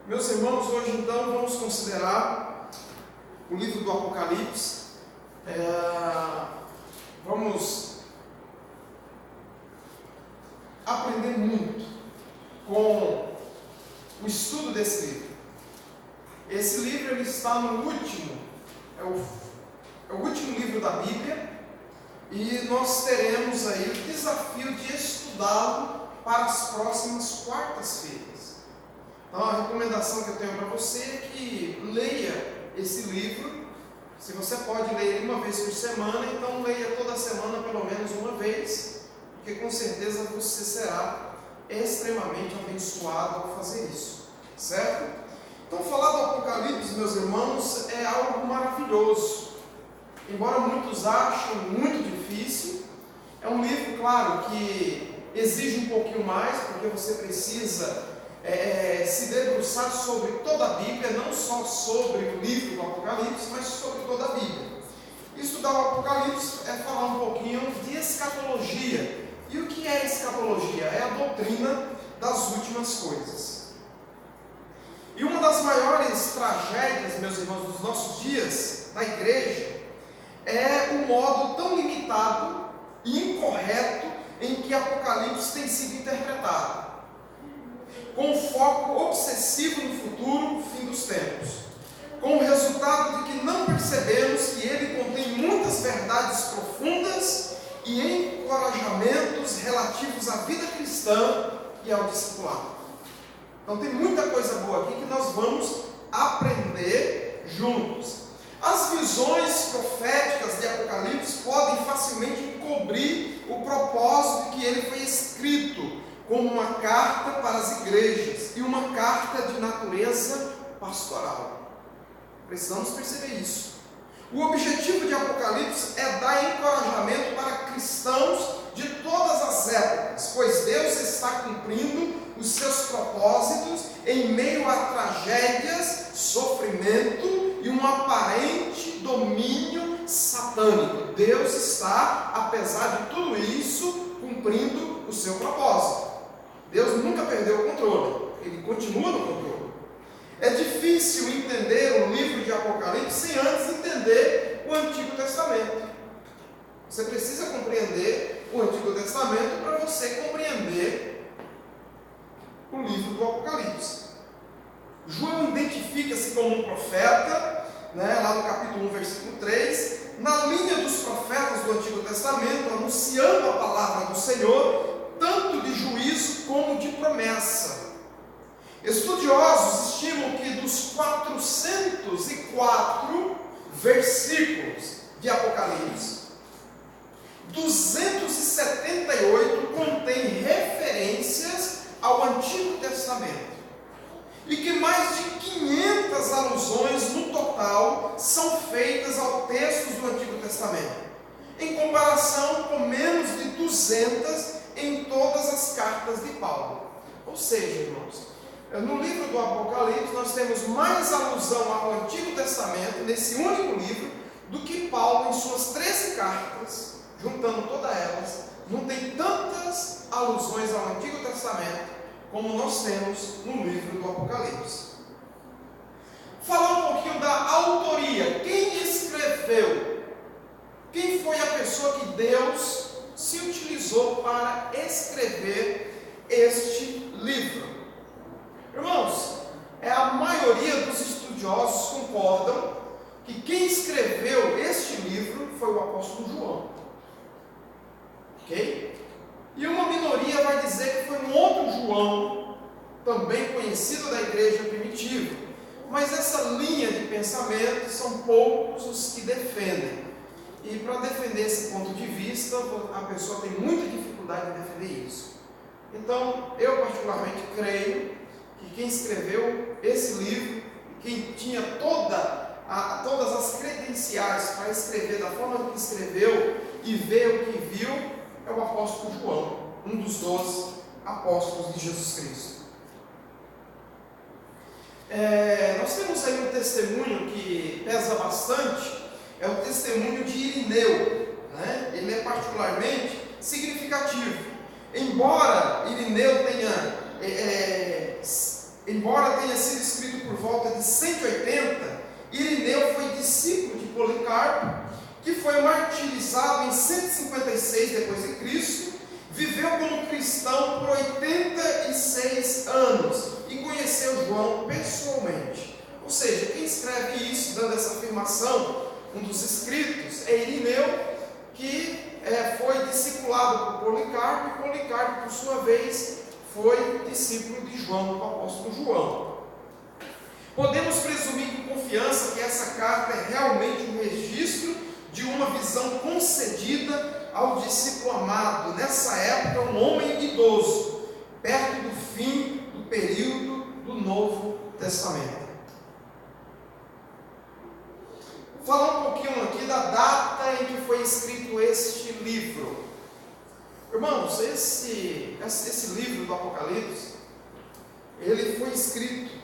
Meus irmãos, hoje então vamos considerar o livro do Apocalipse. Vamos aprender muito com o estudo desse livro. Esse livro ele está no último, é o último livro da Bíblia, e nós teremos aí o desafio de estudá-lo para as próximas quartas-feiras. Então, a recomendação que eu tenho para você é que leia esse livro. Se você pode ler ele uma vez por semana, então leia toda semana pelo menos uma vez, porque com certeza você será extremamente abençoado ao fazer isso, certo? Então, falar do Apocalipse, meus irmãos, é algo maravilhoso. Embora muitos achem muito difícil, é um livro, claro, que exige um pouquinho mais, porque você precisa se debruçar sobre toda a Bíblia, não só sobre o livro do Apocalipse, mas sobre toda a Bíblia. Estudar o Apocalipse é falar um pouquinho de escatologia. E o que é escatologia? É a doutrina das últimas coisas. E uma das maiores tragédias, meus irmãos, dos nossos dias, na igreja, é o modo tão limitado e incorreto em que Apocalipse tem sido interpretado, com foco obsessivo no futuro, fim dos tempos, com o resultado de que não percebemos que ele contém muitas verdades profundas e encorajamentos relativos à vida cristã e ao discipulado. Então tem muita coisa boa aqui que nós vamos aprender juntos. As visões proféticas de Apocalipse podem facilmente encobrir o propósito de que ele foi escrito como uma carta para as igrejas e uma carta de natureza pastoral. Precisamos perceber isso. O objetivo de Apocalipse é dar encorajamento para cristãos de todas as épocas, pois Deus está cumprindo os seus propósitos em meio a tragédias, sofrimento e um aparente domínio satânico. Deus está, apesar de tudo isso, cumprindo o seu propósito. Deus nunca perdeu o controle, Ele continua no controle. É difícil entender o livro de Apocalipse sem antes entender o Antigo Testamento. Você precisa compreender o Antigo Testamento para você compreender o livro do Apocalipse. João identifica-se como um profeta, lá no capítulo 1, versículo 3, na linha dos profetas do Antigo Testamento, anunciando a palavra do Senhor, tanto de juízo como de promessa. Estudiosos estimam que dos 404 versículos de Apocalipse, 278 contêm referências ao Antigo Testamento, e que mais de 500 alusões no total são feitas ao texto do Antigo Testamento, em comparação com menos de 200 em todas as cartas de Paulo. Ou seja, irmãos, no livro do Apocalipse nós temos mais alusão ao Antigo Testamento, nesse único livro, do que Paulo em suas 13 cartas, juntando todas elas. Não tem tantas alusões ao Antigo Testamento como nós temos no livro do Apocalipse. Falar um pouquinho da autoria. Quem escreveu? Quem foi a pessoa que Deus se utilizou para escrever este livro? Irmãos, a maioria dos estudiosos concordam que quem escreveu este livro foi o apóstolo João. Ok? E uma minoria vai dizer que foi um outro João, também conhecido da igreja primitiva. Mas essa linha de pensamento são poucos os que defendem. E para defender esse ponto de vista, a pessoa tem muita dificuldade em defender isso. Então, eu particularmente creio que quem escreveu esse livro, quem tinha todas as credenciais para escrever da forma que escreveu e ver o que viu, é o apóstolo João, um dos 12 apóstolos de Jesus Cristo. Nós temos aí um testemunho que pesa bastante, é o testemunho de Irineu, Ele é particularmente significativo. Embora Irineu tenha sido escrito por volta de 180, Irineu foi discípulo de Policarpo, que foi martirizado em 156 d.C., viveu como cristão por 86 anos e conheceu João pessoalmente. Ou seja, quem escreve isso, dando essa afirmação, um dos escritos, é Irineu, que foi discipulado por Policarpo, e Policarpo, por sua vez, foi discípulo de João, do apóstolo João. Podemos presumir com confiança que essa carta é realmente um registro de uma visão concedida ao discípulo amado, nessa época um homem idoso, perto do fim do período do Novo Testamento. Vou falar um pouquinho aqui da data em que foi escrito este livro. Irmãos, esse livro do Apocalipse, ele foi escrito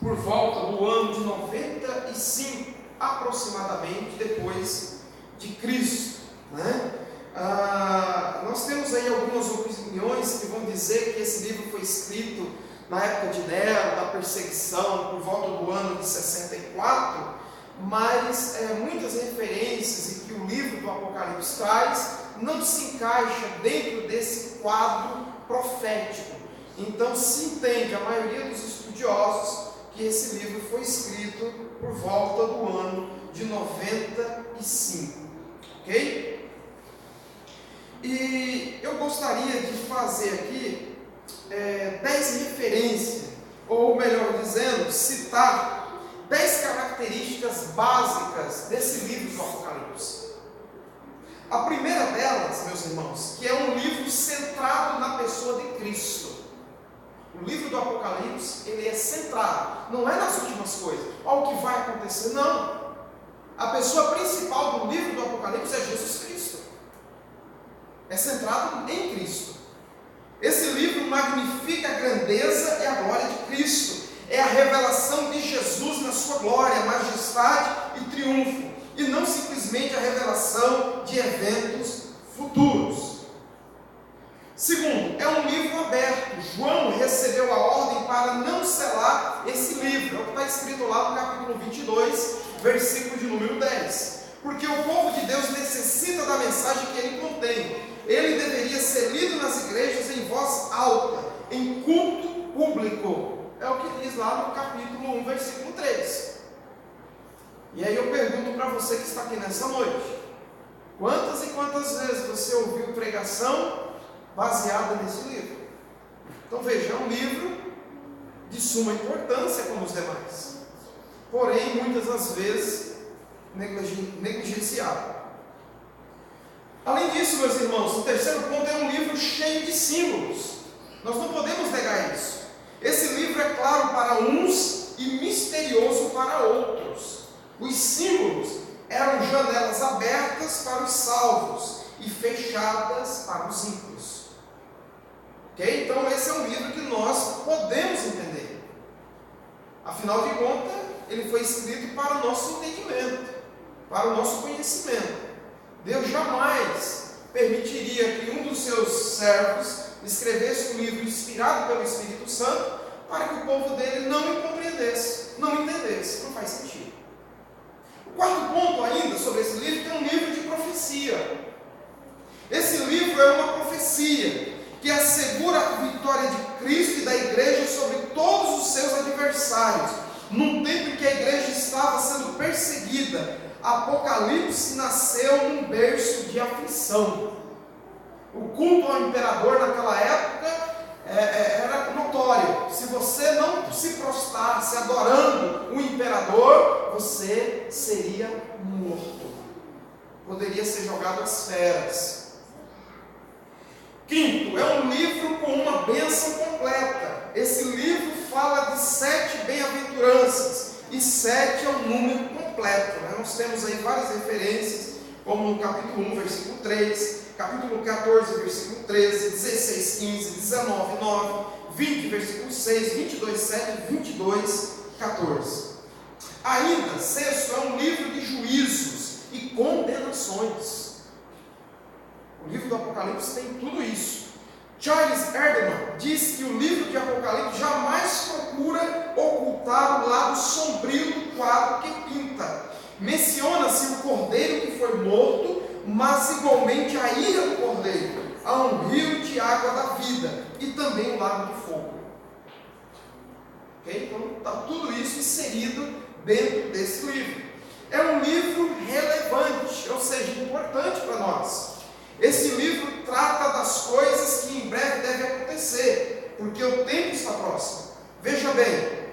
por volta do ano de 95, aproximadamente, depois de Cristo, né? Nós temos aí algumas opiniões que vão dizer que esse livro foi escrito na época de Nero, da perseguição, por volta do ano de 64, mas muitas referências em que o livro do Apocalipse traz não se encaixa dentro desse quadro profético. Então se entende, a maioria dos estudiosos, que esse livro foi escrito por volta do ano de 95, ok? E eu gostaria de fazer aqui 10 referências, ou melhor dizendo, citar 10 características básicas desse livro do Apocalipse. A primeira delas, meus irmãos, que é um livro centrado na pessoa de Cristo. O livro do Apocalipse, ele é centrado, não é nas últimas coisas, ao que vai acontecer, não. A pessoa principal do livro do Apocalipse é Jesus Cristo. É centrado em Cristo. Esse livro magnifica a grandeza e a glória de Cristo. É a revelação de Jesus na sua glória, majestade e triunfo, e não simplesmente a revelação de eventos futuros. Segundo, é um livro aberto. João recebeu a ordem para não selar esse livro. É o que está escrito lá no capítulo 22, versículo de número 10. Porque o povo de Deus necessita da mensagem que ele contém. Ele deveria ser lido nas igrejas em voz alta, em culto público. É o que diz lá no capítulo 1, versículo 3. E aí eu pergunto para você que está aqui nessa noite: quantas e quantas vezes você ouviu pregação baseada nesse livro? Então veja, é um livro de suma importância como os demais, porém muitas das vezes negligenciado. Além disso, meus irmãos, o terceiro ponto é um livro cheio de símbolos. Nós não podemos negar isso. Esse livro é claro para uns e misterioso para outros. Os símbolos eram janelas abertas para os salvos e fechadas para os ímpios. Ok? Então esse é um livro que nós podemos entender. Afinal de contas, ele foi escrito para o nosso entendimento, para o nosso conhecimento. Deus jamais permitiria que um dos seus servos escrevesse um livro inspirado pelo Espírito Santo para que o povo dele não o compreendesse, não entendesse. Não faz sentido. O quarto ponto ainda sobre esse livro é um livro de profecia. Esse livro é uma profecia que assegura a vitória de Cristo e da igreja sobre todos os seus adversários, num tempo em que a igreja estava sendo perseguida. Apocalipse nasceu num berço de aflição. O culto ao imperador naquela época era notório. Se você não se prostrasse adorando o imperador, você seria morto. Poderia ser jogado às feras. Quinto, é um livro com uma bênção completa. Esse livro fala de 7 bem-aventuranças, e 7 é um número completo, né? Nós temos aí várias referências, como no capítulo 1, versículo 3, capítulo 14, versículo 13, 16, 15, 19, 9, 20, versículo 6, 22, 7, 22, 14. Ainda, sexto, é um livro de juízos e condenações. O livro do Apocalipse tem tudo isso. Charles Erdman diz que o livro de Apocalipse jamais procura ocultar foi morto, mas igualmente a ira do Cordeiro. Há um rio de água da vida e também um lago de fogo. Okay? Então está tudo isso inserido dentro desse livro. É um livro relevante, ou seja, importante para nós. Esse livro trata das coisas que em breve devem acontecer, porque o tempo está próximo. Veja bem,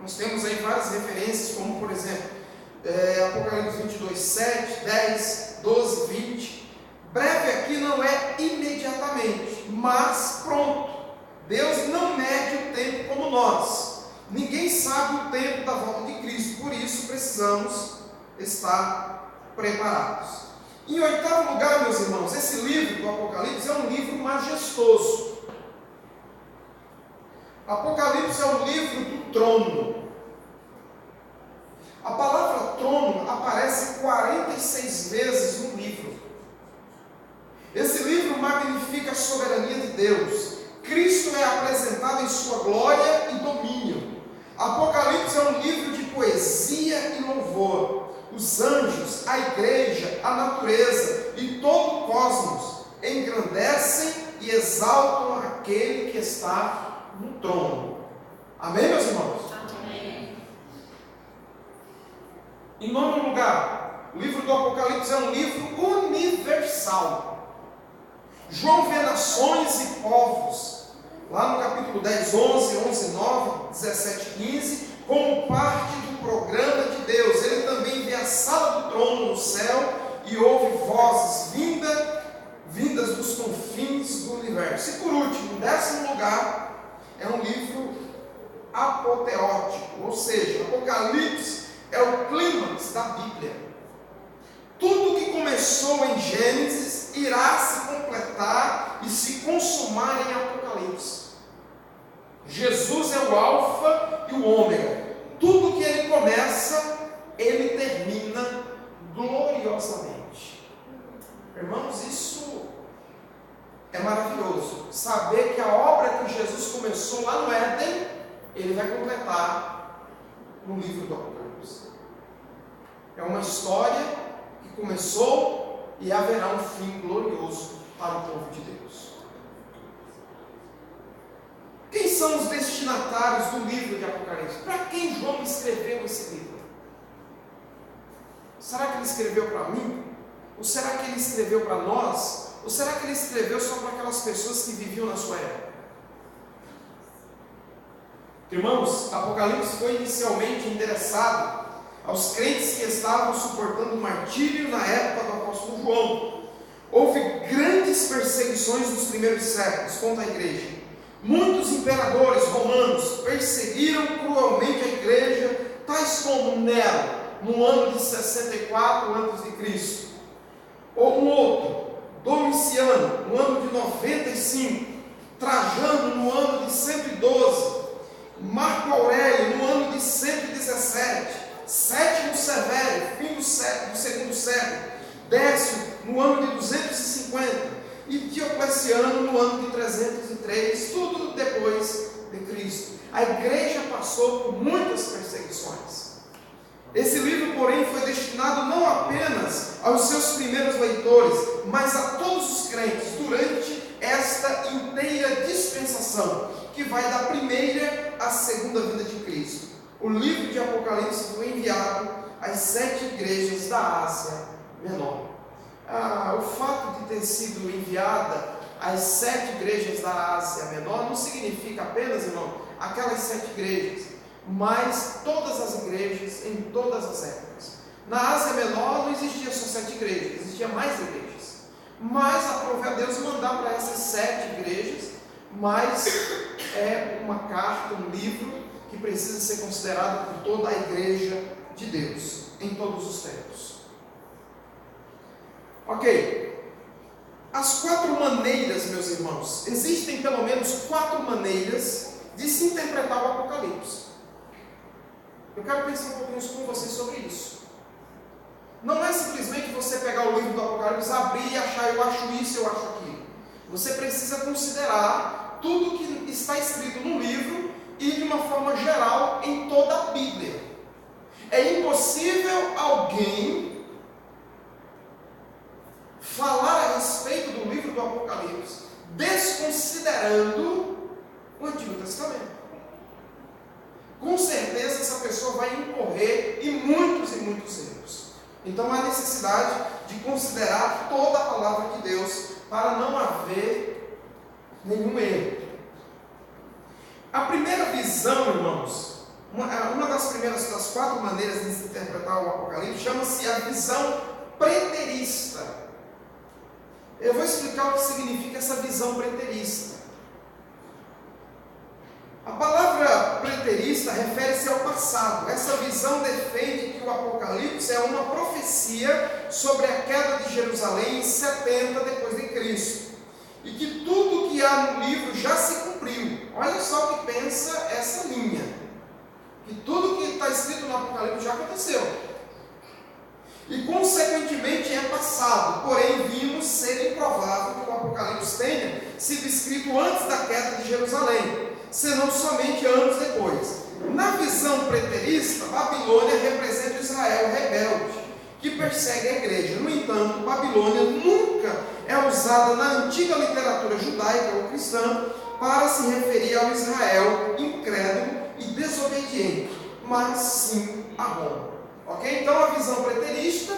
nós temos aí várias referências, como por exemplo, Apocalipse 22, 7, 10, 12, 20. Breve aqui não é imediatamente, mas pronto. Deus não mede o tempo como nós. Ninguém sabe o tempo da volta de Cristo, por isso precisamos estar preparados. Em oitavo lugar, meus irmãos, esse livro do Apocalipse é um livro majestoso. Apocalipse é o livro do trono. A palavra trono aparece 46 vezes no livro. Esse livro magnifica a soberania de Deus. Cristo é apresentado em sua glória e domínio. Apocalipse é um livro de poesia e louvor. Os anjos, a igreja, a natureza e todo o cosmos engrandecem e exaltam aquele que está no trono. Amém, meus irmãos? Amém. Em nono lugar, o livro do Apocalipse é um livro universal. João vê nações e povos, lá no capítulo 10, 11, 9, 17, 15, como parte do programa de Deus. Ele também vê a sala do trono no céu e ouve vozes vindas dos confins do universo. E por último, em décimo lugar, é um livro apoteótico, ou seja, Apocalipse é o clímax da Bíblia. Tudo que começou em Gênesis irá se completar e se consumar em Apocalipse. Jesus é o alfa e o ômega. Tudo que ele começa, ele termina gloriosamente. Irmãos, isso é maravilhoso. Saber que a obra que Jesus começou lá no Éden, ele vai completar no livro do Apocalipse. É uma história que começou e haverá um fim glorioso para o povo de Deus. Quem são os destinatários do livro de Apocalipse? Para quem João escreveu esse livro? Será que ele escreveu para mim? Ou será que ele escreveu para nós? Ou será que ele escreveu só para aquelas pessoas que viviam na sua época? Irmãos, Apocalipse foi inicialmente endereçado aos crentes que estavam suportando o martírio na época do apóstolo João. Houve grandes perseguições nos primeiros séculos contra a igreja. Muitos imperadores romanos perseguiram cruelmente a igreja, tais como Nero, no ano de 64 a.C., ou um outro, Domiciano, no ano de 95, Trajano, no ano de 112, Marco Aurélio, no ano de 117, Sétimo Severo, fim do segundo século, Décio, no ano de 250, e Diocleciano, no ano de 303, tudo depois de Cristo. A igreja passou por muitas perseguições. Esse livro, porém, foi destinado não apenas aos seus primeiros leitores, mas a todos os crentes durante esta inteira dispensação, que vai da primeira à segunda vinda de Cristo. O livro de Apocalipse foi enviado às 7 igrejas da Ásia Menor. O fato de ter sido enviada às 7 igrejas da Ásia Menor não significa apenas, irmão, aquelas 7 igrejas, mas todas as igrejas em todas as épocas. Na Ásia Menor não existia só 7 igrejas, existia mais igrejas. Mas aprove a Deus mandar para essas 7 igrejas, mas é uma carta, um livro que precisa ser considerado por toda a igreja de Deus, em todos os tempos. Ok. As 4 maneiras, meus irmãos, existem pelo menos 4 maneiras de se interpretar o Apocalipse. Eu quero pensar um pouquinho com vocês sobre isso. Não é simplesmente você pegar o livro do Apocalipse, abrir e achar, eu acho isso, eu acho aquilo. Você precisa considerar tudo que está escrito no livro e de uma forma geral em toda a Bíblia. É impossível alguém Então há necessidade de considerar toda a palavra de Deus para não haver nenhum erro. A primeira visão, irmãos, uma das 4 maneiras de se interpretar o Apocalipse chama-se a visão preterista. Eu vou explicar o que significa essa visão preterista. A palavra preterista refere-se ao passado. Essa visão defende que o Apocalipse é uma profecia sobre a queda de Jerusalém em 70 depois de Cristo. E que tudo que há no livro já se cumpriu. Olha só o que pensa essa linha. Que tudo que está escrito no Apocalipse já aconteceu. E consequentemente é passado. Porém, vimos ser improvável que o Apocalipse tenha sido escrito antes da queda de Jerusalém, senão somente anos depois. Na visão preterista, Babilônia representa Israel rebelde, que persegue a igreja. No entanto, Babilônia nunca é usada na antiga literatura judaica ou cristã para se referir ao Israel incrédulo e desobediente, mas sim a Roma. Ok? Então a visão preterista,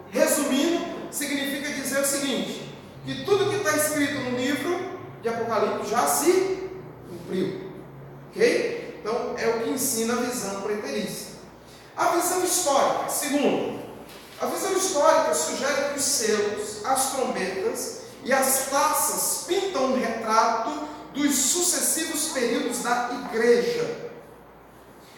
resumindo, significa dizer o seguinte: que tudo que está escrito no livro de Apocalipse já se cumpriu. Ok? Então é o que ensina a visão preterista. A visão histórica, segundo, a visão histórica sugere que os selos, as trombetas e as taças pintam um retrato dos sucessivos períodos da igreja.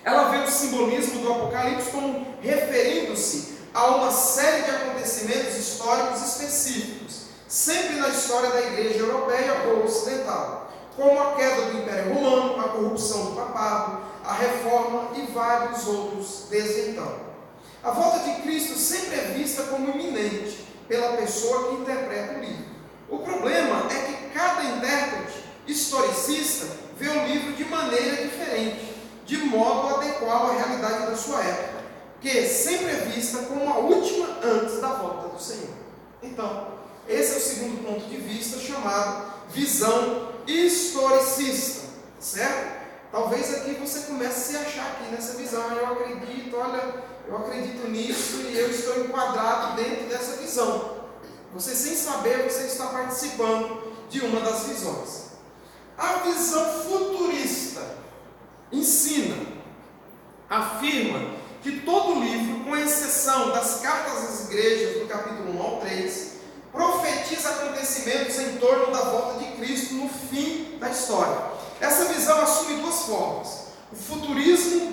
Ela vê o simbolismo do Apocalipse como referindo-se a uma série de acontecimentos históricos específicos, sempre na história da igreja europeia ou ocidental, como a queda do Império Romano, a corrupção do papado, a reforma e vários outros desde então. A volta de Cristo sempre é vista como iminente pela pessoa que interpreta o livro. O problema é que cada intérprete historicista vê o livro de maneira diferente, de modo a adequá-lo à realidade da sua época, que sempre é vista como a última antes da volta do Senhor. Então, esse é o segundo ponto de vista, chamado visão historicista, certo? Talvez aqui você comece a se achar aqui nessa visão. Eu acredito nisso e eu estou enquadrado dentro dessa visão. Você, sem saber, você está participando de uma das visões. A visão futurista afirma que todo livro, com exceção das cartas às igrejas, do capítulo 1 ao 3, profetiza acontecimentos em torno da volta de Cristo no fim da história. Essa visão assume 2 formas: o futurismo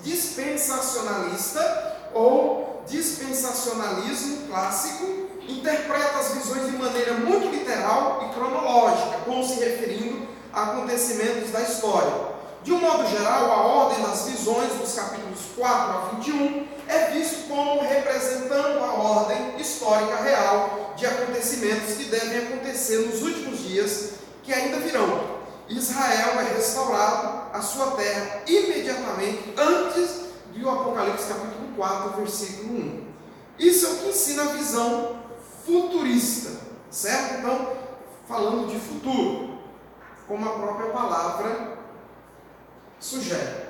dispensacionalista ou dispensacionalismo clássico interpreta as visões de maneira muito literal e cronológica, como se referindo a acontecimentos da história. De um modo geral, a ordem das visões, dos capítulos 4 a 21, é visto como representando a ordem histórica real de acontecimentos que devem acontecer nos últimos dias que ainda virão. Israel é restaurado à sua terra imediatamente antes do Apocalipse capítulo 4, versículo 1. Isso é o que ensina a visão futurista, certo? Então, falando de futuro, como a própria palavra sugere.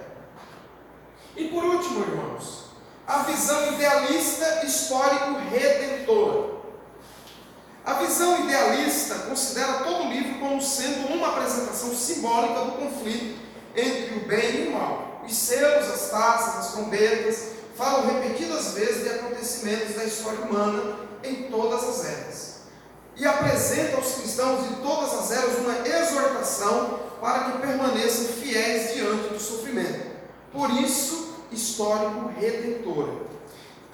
E por último, irmãos, a visão idealista histórico-redentora. A visão idealista considera todo o livro como sendo uma apresentação simbólica do conflito entre o bem e o mal. Os selos, as taças, as trombetas falam repetidas vezes de acontecimentos da história humana em todas as eras. E apresenta aos cristãos de todas as eras uma exortação para que permaneçam fiéis diante do sofrimento. Por isso, histórico-redentora.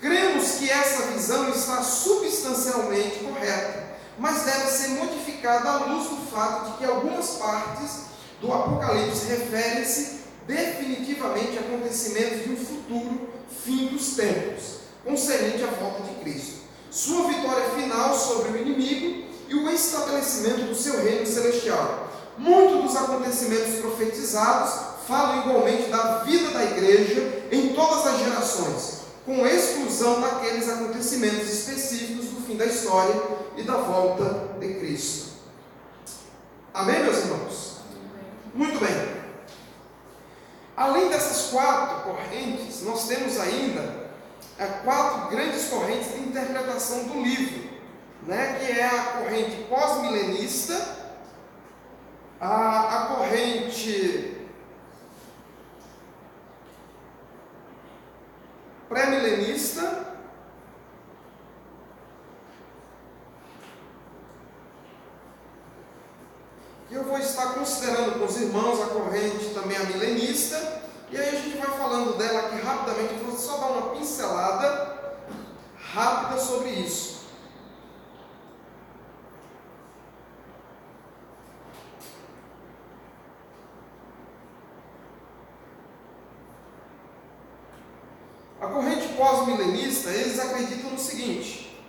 Cremos que essa visão está substancialmente correta, mas deve ser modificada à luz do fato de que algumas partes do Apocalipse referem-se definitivamente a acontecimentos de um futuro fim dos tempos, concernente à volta de Cristo, sua vitória final sobre o inimigo e o estabelecimento do seu reino celestial. Muitos dos acontecimentos profetizados falam igualmente da vida da igreja em todas as gerações, com exclusão daqueles acontecimentos específicos do fim da história e da volta de Cristo. Amém, meus irmãos? Muito bem. Além dessas 4 correntes, nós temos ainda quatro grandes correntes de interpretação do livro, né? Que é a corrente pós-milenista, a corrente pré-milenista, que eu vou estar considerando com os irmãos a corrente também a milenista, e aí a gente vai falando dela aqui rapidamente. Eu vou só dar uma pincelada rápida sobre isso. A corrente pós-milenista, eles acreditam no seguinte: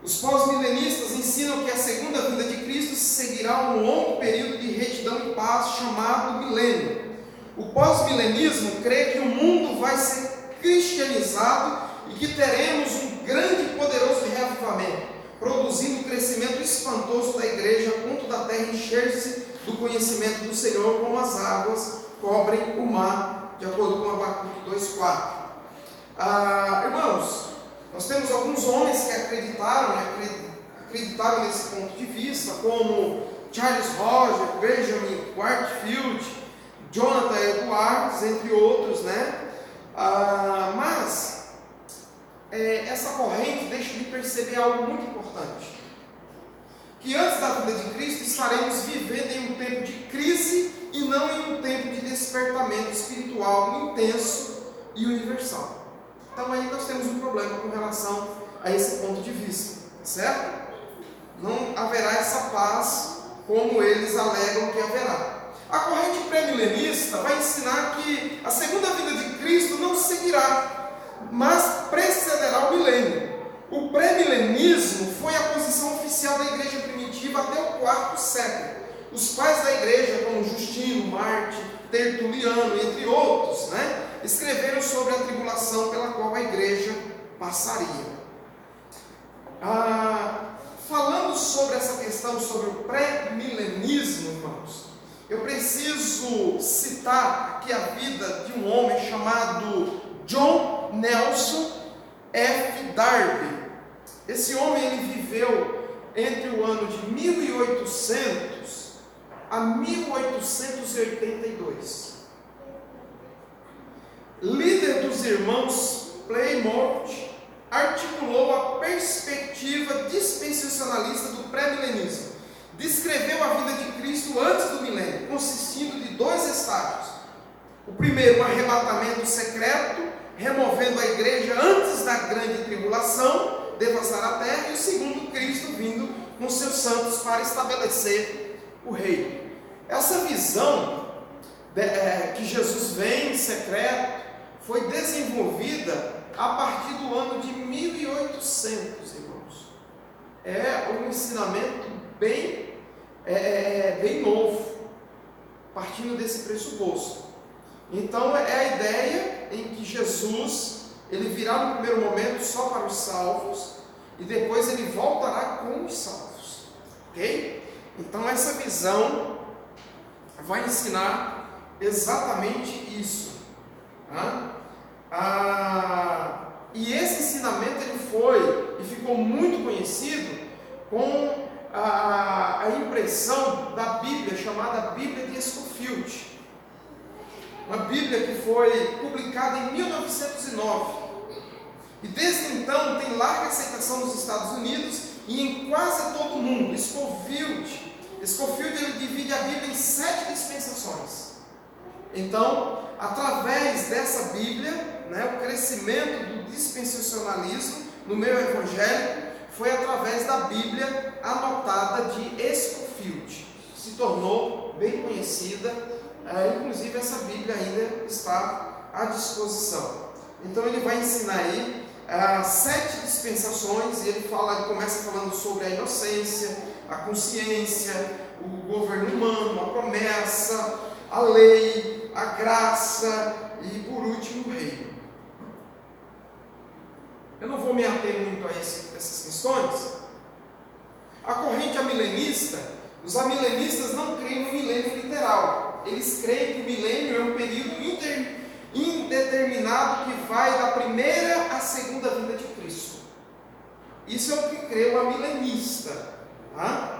os pós-milenistas ensinam que a segunda vinda de Cristo seguirá um longo período de retidão e paz chamado milênio. O pós-milenismo crê que o mundo vai ser cristianizado e que teremos um grande e poderoso reavivamento, produzindo um crescimento espantoso da igreja, a ponto da terra encher-se do conhecimento do Senhor, como as águas cobrem o mar, de acordo com Abacuque 2,4. Irmãos, nós temos alguns homens que acreditaram nesse ponto de vista, como Charles Roger, Benjamin Whitefield, Jonathan Edwards, entre outros, né? Mas essa corrente deixa de perceber algo muito importante: que antes da vinda de Cristo estaremos vivendo em um tempo de crise e não em um tempo de despertamento espiritual intenso e universal. Então aí nós temos um problema com relação a esse ponto de vista, certo? Não haverá essa paz como eles alegam que haverá. A corrente pré-milenista vai ensinar que a segunda vinda de Cristo não seguirá, mas precederá o milênio. O pré-milenismo foi a posição oficial da igreja primitiva até o quarto século. Os pais da igreja, como Justino, Marte, Tertuliano, entre outros, né, escreveram sobre a tribulação pela qual a igreja passaria. Falando sobre essa questão, sobre o pré-milenismo, irmãos, eu preciso citar aqui a vida de um homem chamado John Nelson F. Darby. Esse homem ele viveu entre o ano de 1800 a 1882. Líder dos irmãos Plymouth, articulou a perspectiva dispensacionalista do pré-milenismo. Descreveu a vinda de Cristo antes do milênio, consistindo de dois estágios. O primeiro, um arrebatamento secreto, removendo a igreja antes da grande tribulação, devastar a terra, e o segundo, Cristo vindo com seus santos para estabelecer o reino. Essa visão que Jesus vem em secreto foi desenvolvida a partir do ano de 1800, irmãos. É um ensinamento bem novo, partindo desse pressuposto. Então é a ideia em que Jesus ele virá no primeiro momento só para os salvos e depois ele voltará com os salvos, ok? Então essa visão vai ensinar exatamente isso, tá? E esse ensinamento ele foi e ficou muito conhecido com a impressão da Bíblia, chamada Bíblia de Scofield, uma Bíblia que foi publicada em 1909, e desde então tem larga aceitação nos Estados Unidos e em quase todo o mundo. Scofield ele divide a Bíblia em 7 dispensações. Então, através dessa Bíblia, né, o crescimento do dispensacionalismo no meio evangélico foi através da Bíblia anotada de Scofield. Se tornou bem conhecida, inclusive essa Bíblia ainda está à disposição. Então ele vai ensinar aí 7 dispensações, e ele começa falando sobre a inocência, a consciência, o governo humano, a promessa, a lei, a graça e, por último, o reino. Eu não vou me ater muito a essas questões. A corrente amilenista, os amilenistas não creem no milênio literal. Eles creem que o milênio é um período indeterminado que vai da primeira à segunda vinda de Cristo. Isso é o que crê o amilenista. Tá?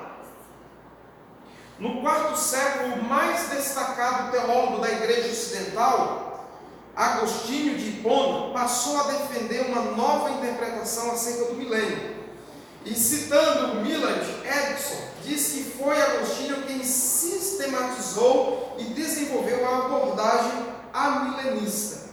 No quarto século, o mais destacado teólogo da Igreja Ocidental, Agostinho de Hipona, passou a defender uma nova interpretação acerca do milênio. E citando Millard Edson, diz que foi Agostinho quem sistematizou e desenvolveu a abordagem amilenista.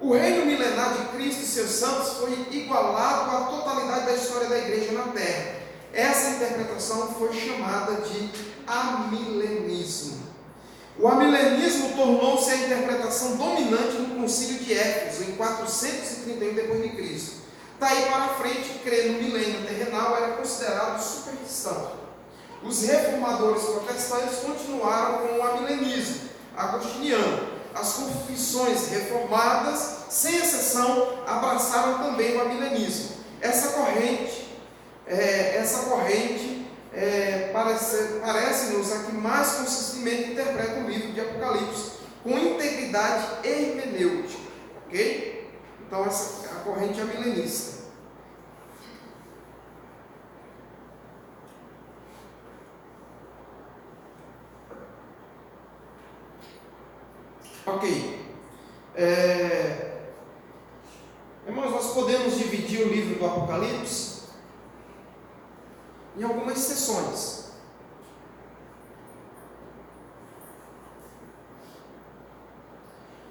O reino milenar de Cristo e seus santos foi igualado à totalidade da história da igreja na terra. Essa interpretação foi chamada de amilenismo. O amilenismo tornou-se a interpretação dominante no concílio de Éfeso, em 431 d.C. Daí para frente, crer no milênio terrenal era considerado superstição. Os reformadores protestantes continuaram com o amilenismo agostiniano. As confissões reformadas, sem exceção, abraçaram também o amilenismo. Essa corrente parece-nos a que mais consistentemente interpreta o livro de Apocalipse com integridade hermenêutica. Ok? Então, essa é a corrente amilenista. Ok. Irmãos, nós podemos dividir o livro do Apocalipse em algumas seções.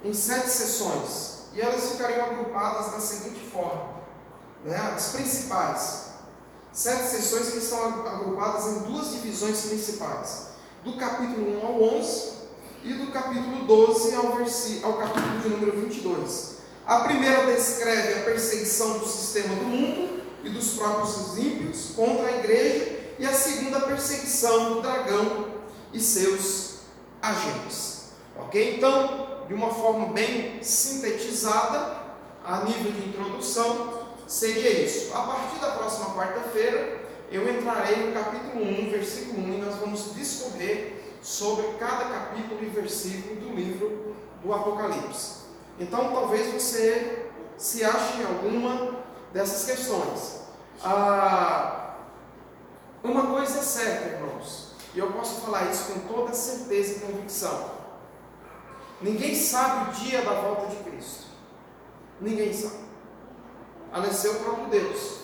Em 7 seções. E elas ficariam agrupadas da seguinte forma, né? As principais. 7 seções que estão agrupadas em 2 divisões principais. Do capítulo 1 ao 11 e do capítulo 12 ao capítulo de número 22. A primeira descreve a perseguição do sistema do mundo e dos próprios ímpios contra a igreja, e a segunda, a perseguição do dragão e seus agentes. Ok? Então, de uma forma bem sintetizada, a nível de introdução, seria isso. A partir da próxima quarta-feira, eu entrarei no capítulo 1, versículo 1, e nós vamos discorrer sobre cada capítulo e versículo do livro do Apocalipse. Então, talvez você se ache em alguma dessas questões. Uma coisa é certa, irmãos, e eu posso falar isso com toda certeza e convicção: ninguém sabe o dia da volta de Cristo. Ninguém sabe, a não ser o próprio Deus.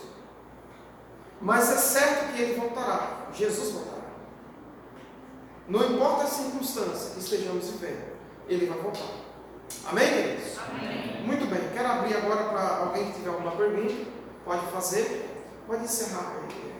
Mas é certo que Ele voltará. Jesus voltará. Não importa a circunstância que estejamos vivendo, Ele vai voltar. Amém, queridos? Amém. Muito bem, quero abrir agora para alguém que tiver alguma pergunta. Pode fazer, pode encerrar aí.